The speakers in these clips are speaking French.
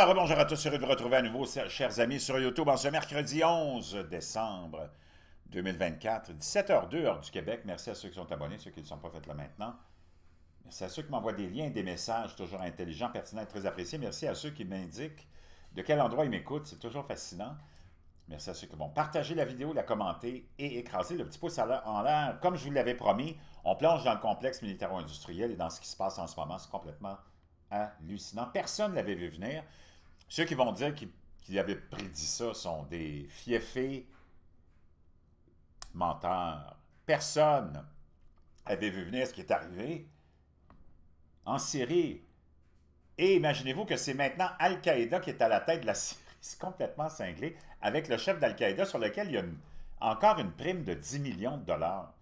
Alors, bonjour à tous, heureux de vous retrouver à nouveau, chers amis, sur YouTube en ce mercredi 11 décembre 2024, 17h02, heure du Québec. Merci à ceux qui sont abonnés, ceux qui ne le sont pas fait là maintenant. Merci à ceux qui m'envoient des liens et des messages toujours intelligents, pertinents et très appréciés. Merci à ceux qui m'indiquent de quel endroit ils m'écoutent, c'est toujours fascinant. Merci à ceux qui vont partager la vidéo, la commenter et écraser le petit pouce en l'air. Comme je vous l'avais promis, on plonge dans le complexe militaro-industriel et dans ce qui se passe en ce moment. C'est complètement hallucinant. Personne ne l'avait vu venir. Ceux qui vont dire qu'ils avaient prédit ça sont des fiefés menteurs. Personne n'avait vu venir ce qui est arrivé en Syrie. Et imaginez-vous que c'est maintenant Al-Qaïda qui est à la tête de la Syrie. C'est complètement cinglé. Avec le chef d'Al-Qaïda sur lequel il y a encore une prime de 10 millions de dollars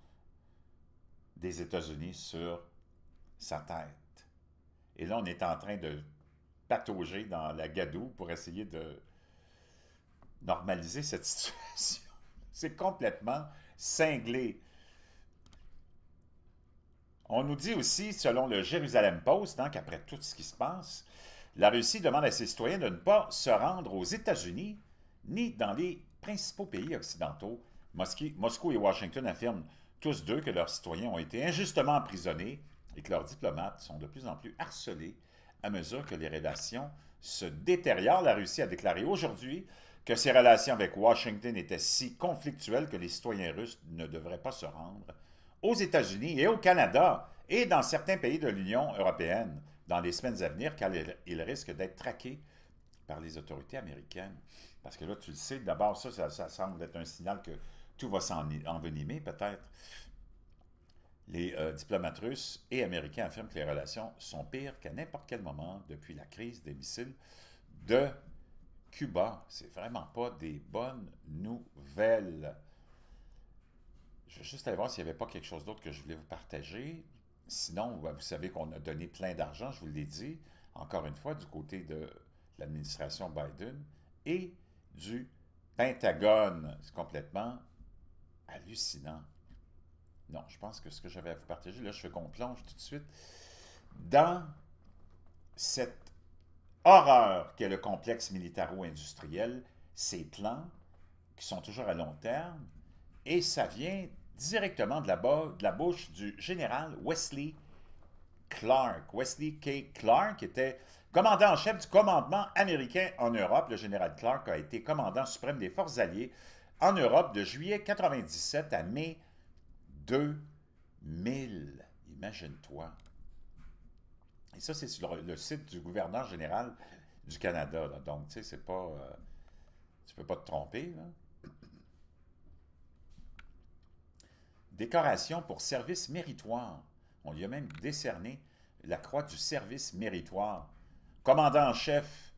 des États-Unis sur sa tête. Et là, on est en train de patauger dans la gadoue pour essayer de normaliser cette situation. C'est complètement cinglé. On nous dit aussi, selon le Jérusalem Post, hein, qu'après tout ce qui se passe, la Russie demande à ses citoyens de ne pas se rendre aux États-Unis ni dans les principaux pays occidentaux. Moscou et Washington affirment tous deux que leurs citoyens ont été injustement emprisonnés et que leurs diplomates sont de plus en plus harcelés à mesure que les relations se détériorent. La Russie a déclaré aujourd'hui que ses relations avec Washington étaient si conflictuelles que les citoyens russes ne devraient pas se rendre aux États-Unis et au Canada et dans certains pays de l'Union européenne dans les semaines à venir, car ils risquent d'être traqués par les autorités américaines. Parce que là, tu le sais, d'abord, ça semble être un signal que tout va s'envenimer, peut-être. Les diplomates russes et américains affirment que les relations sont pires qu'à n'importe quel moment depuis la crise des missiles de Cuba. C'est vraiment pas des bonnes nouvelles. Je vais juste aller voir s'il n'y avait pas quelque chose d'autre que je voulais vous partager. Sinon, vous savez qu'on a donné plein d'argent, je vous l'ai dit, encore une fois, du côté de l'administration Biden et du Pentagone. C'est complètement hallucinant. Non, je pense que ce que j'avais à vous partager, là, je fais qu'on plonge tout de suite dans cette horreur qu'est le complexe militaro-industriel, ces plans qui sont toujours à long terme, et ça vient directement de la bouche du général Wesley Clark. Wesley K. Clark était commandant en chef du commandement américain en Europe. Le général Clark a été commandant suprême des forces alliées en Europe de juillet 1997 à mai 2000. Imagine-toi. Et ça, c'est sur le site du gouverneur général du Canada. Là. Donc, tu sais, c'est pas... tu peux pas te tromper, là. Décoration pour service méritoire. On lui a même décerné la croix du service méritoire. Commandant en chef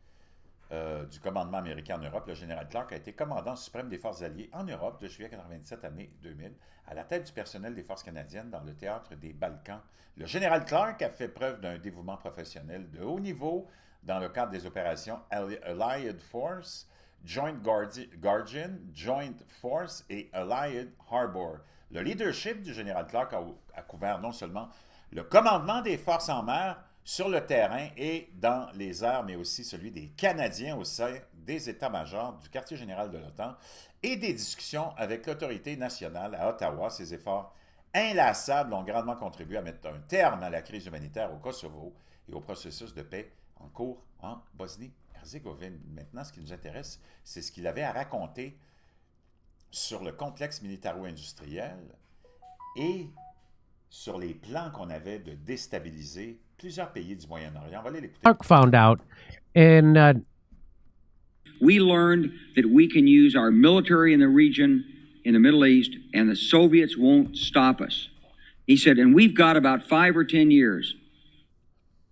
du commandement américain en Europe, le général Clark a été commandant suprême des forces alliées en Europe de juillet 1997 à mai 2000, à la tête du personnel des forces canadiennes dans le théâtre des Balkans. Le général Clark a fait preuve d'un dévouement professionnel de haut niveau dans le cadre des opérations Allied Force, Joint Guardian, Joint Force et Allied Harbor. Le leadership du général Clark a couvert non seulement le commandement des forces en mer sur le terrain et dans les airs, mais aussi celui des Canadiens au sein des états-majors du quartier général de l'OTAN et des discussions avec l'autorité nationale à Ottawa. Ces efforts inlassables ont grandement contribué à mettre un terme à la crise humanitaire au Kosovo et au processus de paix en cours en Bosnie-Herzégovine. Maintenant, ce qui nous intéresse, c'est ce qu'il avait à raconter sur le complexe militaro-industriel et sur les plans qu'on avait de déstabiliser plusieurs pays du Moyen-Orient. On va aller l'écouter. Clark found out, and we learned that we can use our military in the region, in the Middle East, and the Soviets won't stop us. He said, and we've got about 5 or 10 years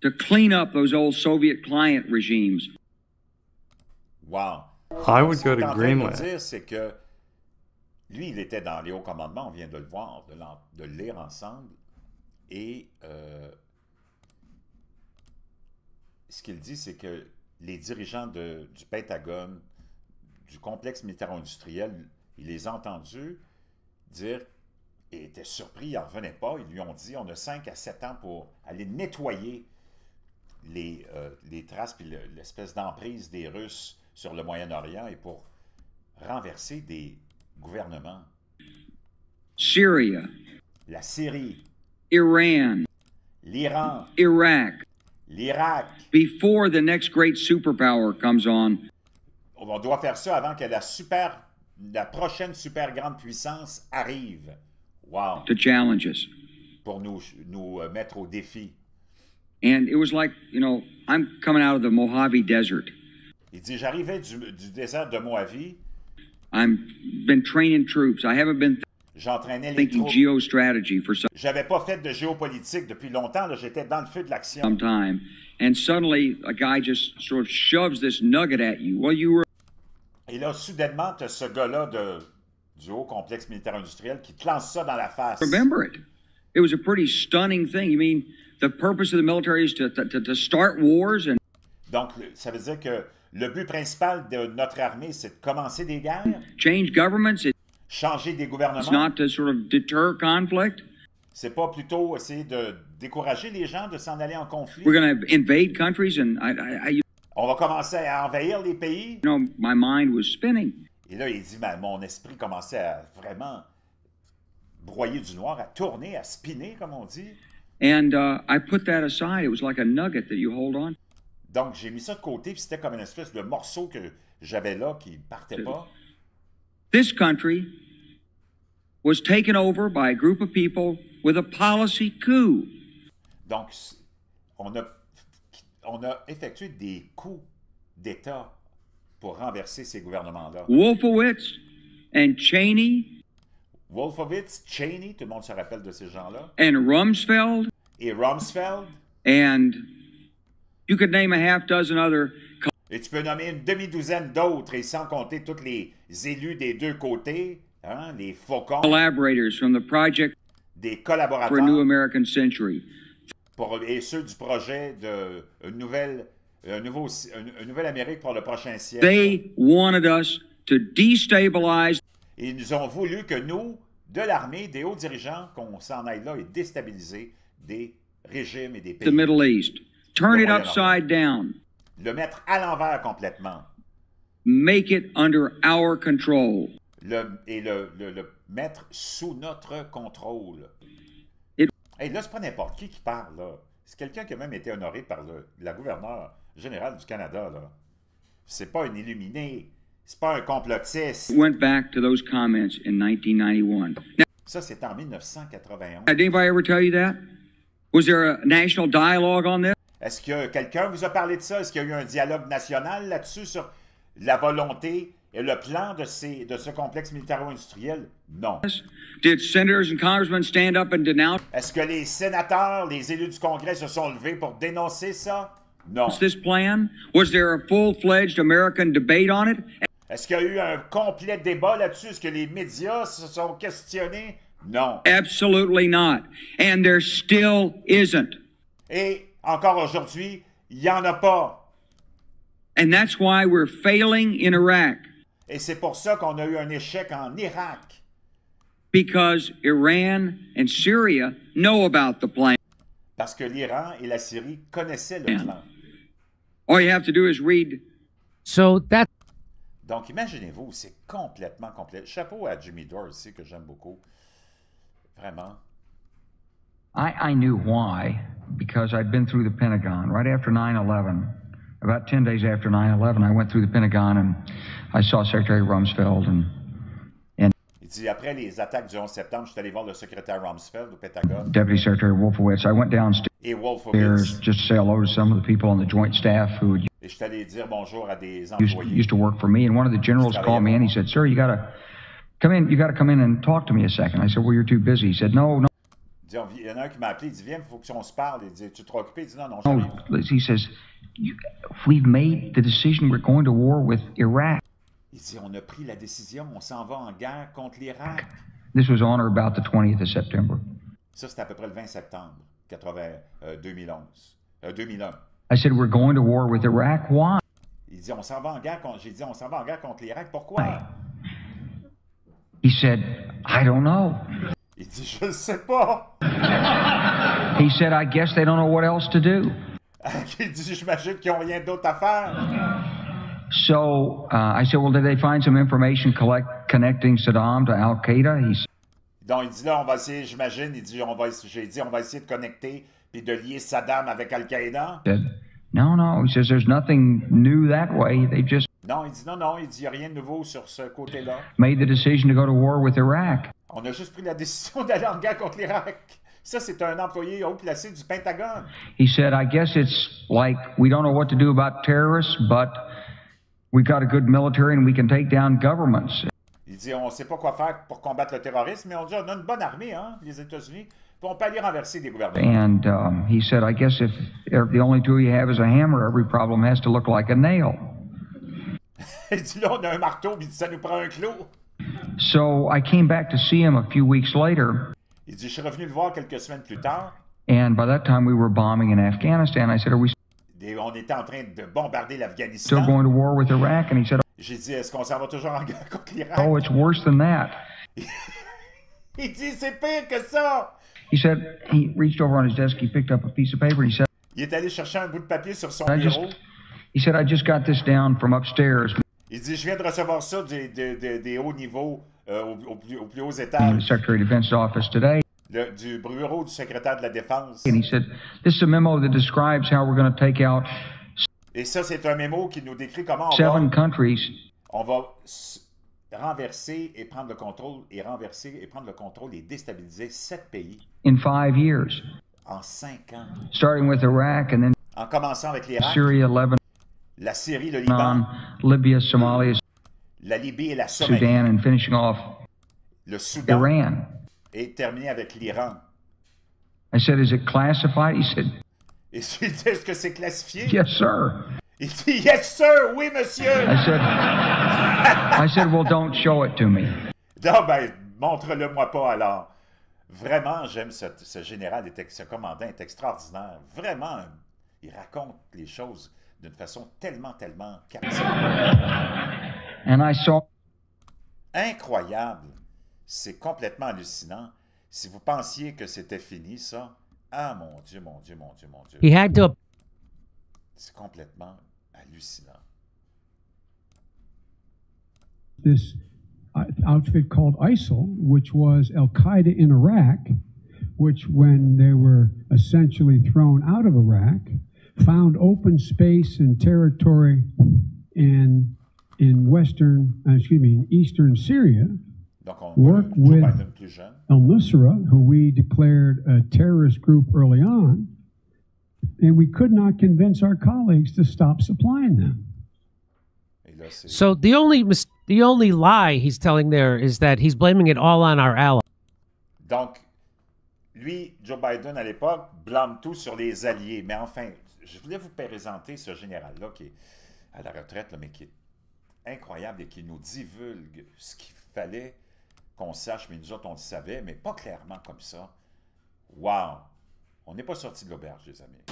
to clean up those old Soviet client regimes. Wow. I would go to Greenland. Ce qu'il est en train de dire, c'est que lui, il était dans les hauts commandements, on vient de le voir, de le lire ensemble, et ce qu'il dit, c'est que les dirigeants du Pentagone, du complexe militaro-industriel, il les a entendus dire, et étaient surpris, ils n'en revenaient pas, ils lui ont dit, on a 5 à 7 ans pour aller nettoyer les traces puis l'espèce d'emprise des Russes sur le Moyen-Orient et pour renverser des gouvernements. Syria, La Syrie, Iran, l'Iran, Iraq, l'Irak. before the next great superpower comes on. On doit faire ça avant que la prochaine super grande puissance arrive. Wow! To challenge us. Pour nous mettre au défi. And it was like, you know, I'm coming out of the Mojave Desert. Il dit, j'arrivais du désert de Mojave. I've been training troops. I haven't been J'entraînais les thinking troupes. geostrategy for some J'avais pas fait de géopolitique depuis longtemps. J'étais dans le feu de l'action. time. And suddenly a guy just sort of shoves this nugget at you. Well, you were Et là, soudainement, tu as ce gars-là du haut complexe militaire industriel qui te lance ça dans la face. remember it. It was a pretty stunning thing. You mean the purpose of the military is to start wars and Donc, ça veut dire que le but principal de notre armée, c'est de commencer des guerres, change governments? It's changer des gouvernements. not to sort of deter conflict. C'est pas plutôt essayer de décourager les gens de s'en aller en conflit. We're going to invade countries, and I On va commencer à envahir les pays. you know, my mind was spinning. Et là, il dit, mon esprit commençait à vraiment broyer du noir, à tourner, à spinner, comme on dit. And I put that aside. It was like a nugget that you hold on. Donc, j'ai mis ça de côté, puis c'était comme une espèce de morceau que j'avais là qui ne partait pas. This country was taken over by a group of people with a policy coup. Donc, on a effectué des coups d'État pour renverser ces gouvernements-là. Wolfowitz and Cheney Wolfowitz, Cheney, tout le monde se rappelle de ces gens-là, and Rumsfeld, et Rumsfeld, and you could name a half dozen other et tu peux nommer une demi-douzaine d'autres, et sans compter tous les élus des deux côtés, hein, les faucons, collaborators from the Project des for a New collaborateurs, American Century. et ceux du projet de une nouvelle Amérique pour le prochain siècle. They wanted us to destabilize Et ils nous ont voulu que nous, de l'armée, des hauts dirigeants, qu'on s'en aille là et déstabiliser des régimes et des the pays. Middle East, turn Le it Moyen-Orient. upside down, Le mettre à l'envers complètement. make it under our control. Le mettre sous notre contrôle. It- Hey, là, c'est pas n'importe qui parle, là. C'est quelqu'un qui a même été honoré par la gouverneure générale du Canada, là. C'est pas un illuminé. C'est pas un complotiste. Went back to those comments in 1991. Now, Ça, c'est en 1991. did anybody ever tell you that? Was there a national dialogue on this? Est-ce que quelqu'un vous a parlé de ça? Est-ce qu'il y a eu un dialogue national là-dessus sur la volonté et le plan de ce complexe militaro-industriel? Non. Did senators and congressmen stand up and denounce Est-ce que les sénateurs, les élus du Congrès se sont levés pour dénoncer ça? Non. this plan? Was there a full-fledged American debate on it? Est-ce qu'il y a eu un complet débat là-dessus? Est-ce que les médias se sont questionnés? Non. Absolutely not. And there still isn't. Et encore aujourd'hui, il n'y en a pas. And that's why we're failing in Iraq, Et c'est pour ça qu'on a eu un échec en Irak. because Iran and Syria know about the plan. Parce que l'Iran et la Syrie connaissaient le plan. All you have to do is read So that Donc, imaginez-vous, c'est complètement complet. Chapeau à Jimmy Dore ici, que j'aime beaucoup. Vraiment. I knew why, because I'd been through the Pentagon right after 9/11. About 10 days after 9/11, I went through the Pentagon and I saw Secretary Rumsfeld and Il dit, après les attaques du 11 septembre, je suis allé voir le secrétaire Rumsfeld au Pentagone Deputy Secretary Wolfowitz. I went downstairs et Wolfowitz. just to say hello to some of the people on the joint staff who had Et je suis allé dire bonjour à des used employés. to work for me. And one of the generals called me in. He said, "Sir, you got to come in. You got to come in and talk to me a second." I said, "Well, you're too busy." He said, "No, no." Il dit, il y en a un qui m'a appelé, il dit, viens, il faut qu'on se parle. Il dit, tu es trop occupé? Il dit, non, non, No, j'arrive. he says, "We've made the decision. We're going to war with Iraq." Il dit, on a pris la décision, on s'en va en guerre contre l'Irak. This was on or about the 20th of September. Ça, c'était à peu près le 20 septembre 2011. 2001. I said, "We're going to war with Iraq. Why?" Il dit, on s'en va en guerre contre... J'ai dit, on s'en va en guerre contre l'Irak. Pourquoi? He said, "I don't know." Il dit, je ne sais pas. He said, "I guess they don't know what else to do." Il dit, j'imagine qu'ils n'ont rien d'autre à faire. So I said, well, did they find some information connecting Saddam to Al Qaeda? He Donc, il dit là, on va essayer, j'imagine, il dit, on va essayer de connecter puis de lier Saddam avec Al-Qaïda. said, no. He says, there's nothing new that way. They just Non, il dit non, il dit, il n'y a rien de nouveau sur ce côté-là. made the decision to go to war with Iraq. On a juste pris la décision d'aller en guerre contre l'Irak. Ça, c'est un employé haut placé du Pentagone. He said, I guess it's like we don't know what to do about terrorists, but we got a good military and we can take down governments. Il dit, on ne sait pas quoi faire pour combattre le terrorisme, mais on dit, on a une bonne armée, hein, les États-Unis, puis on peut aller renverser des gouvernements. And he said, I guess if the only tool you have is a hammer, every problem has to look like a nail. Il dit, là, on a un marteau, puis il dit, ça nous prend un clou. So I came back to see him a few weeks later. Il dit, je suis revenu le voir quelques semaines plus tard. And by that time we were bombing in Afghanistan. I said, are we On était en train de bombarder still l'Afghanistan. going to war with Iraq? And he said, J'ai dit, est-ce qu'on s'en va toujours en guerre contre l'Irak? oh, it's worse than that. Il dit, c'est pire que ça. He said, he reached over on his desk, he picked up a piece of paper, and he said, Il est allé chercher un bout de papier sur son I just, bureau. he said, I just got this down from upstairs. Il dit, je viens de recevoir ça des hauts niveaux, aux plus hauts In the étages, Secretary of Defense's office today. du bureau du secrétaire de la Défense. And he said, this is a memo that describes how we're going to take out Et ça, c'est un mémo qui nous décrit comment 7 countries on va renverser et prendre le contrôle, et déstabiliser 7 pays in 5 years, en 5 ans. starting with Iraq and then En commençant avec l'Irak, Syria, Lebanon, la Syrie, le Liban, Libya, Somalia, la Libye et la Somalie, Sudan, and finishing off le Soudan, Iran. et terminé avec l'Iran. I said, is it classified? He said, Et je lui dis, est-ce que c'est classifié? yes, sir. Il dit, yes, sir, oui, monsieur. I said, well, don't show it to me. Non, ben, montre-le-moi pas alors. Vraiment, j'aime ce général, ce commandant est extraordinaire. Vraiment, il raconte les choses d'une façon tellement captive. And I saw Incroyable. C'est complètement hallucinant. Si vous pensiez que c'était fini, ça, ah mon Dieu. He had to. C'est complètement hallucinant. This outfit called ISIL, which was Al Qaeda in Iraq, which, when they were essentially thrown out of Iraq, found open space and territory in eastern Syria. Donc, on Work Joe with Biden plus jeune. al-Nusra, who we declared a terrorist group early on, and we could not convince our colleagues to stop supplying them. Et là, c'est... So the only lie he's telling there is that he's blaming it all on our allies. Donc, lui, Joe Biden, à l'époque, blâme tout sur les alliés. Mais enfin, je voulais vous présenter ce général-là qui est à la retraite, là, mais qui est incroyable et qui nous divulgue ce qu'il fallait qu'on sache, mais nous autres, on le savait, mais pas clairement comme ça. Wow! On n'est pas sorti de l'auberge, les amis.